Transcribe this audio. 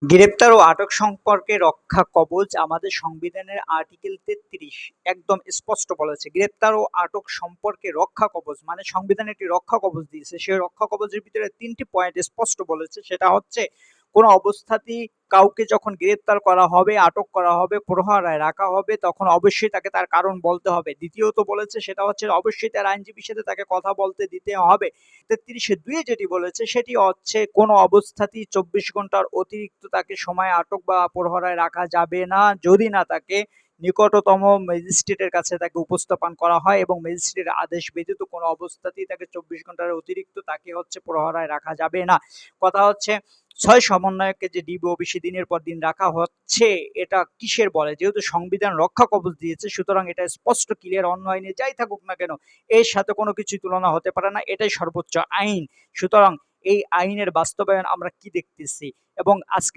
গ্রেপ্তার ও আটক সম্পর্কে রক্ষা কবচ আমাদের সংবিধানের আর্টিকেল ৩৩ একদম স্পষ্ট বলেছে। গ্রেপ্তার ও আটক সম্পর্কে রক্ষা কবচ মানে সংবিধান একটি রক্ষা কবচ দিয়েছে। সেই রক্ষা কবচের ভিতরে ৩ টি পয়েন্ট স্পষ্ট বলেছে। সেটা হচ্ছে কোন অবস্থাতেই কাউকে যখন গ্রেপ্তার করা হবে, আটক করা হবে, প্রহরায় রাখা হবে তখন অবশ্যই তাকে তার কারণ বলতে হবে। দ্বিতীয়ত বলেছে সেটা হচ্ছে অবশ্যই তার আইনজীবীর সাথে তাকে কথা বলতে দিতে হবে। ৩৩-২ যেটি বলেছে সেটি হচ্ছে কোনো অবস্থাতেই ২৪ ঘন্টার অতিরিক্ত তাকে সময় আটক বা প্রহরায় রাখা যাবে না, যদি না তাকে নিকটতম ম্যাজিস্ট্রেটের কাছে তাকে উপস্থাপন করা হয় এবং ম্যাজিস্ট্রেটের আদেশ ব্যতীত কোনো অবস্থাতেই তাকে ২৪ ঘন্টার অতিরিক্ত তাকে হচ্ছে প্রহরায় রাখা যাবে না। কথা হচ্ছে ৬ সমন্বয়ককে যে ডিবি অফিসে দিনের পর দিন রাখা হচ্ছে, এটা কিসের বলে? যেহেতু সংবিধান রক্ষা কবচ দিয়েছে সুতরাং এটা স্পষ্ট ক্লিয়ার, অন্য আইনে যাই থাকুক না কেন এর সাথে কোনো কিছুই তুলনা হতে পারে না। এটাই সর্বোচ্চ আইন। সুতরাং এই আইনের বাস্তবায়ন আমরা কি দেখতেছি এবং আজকে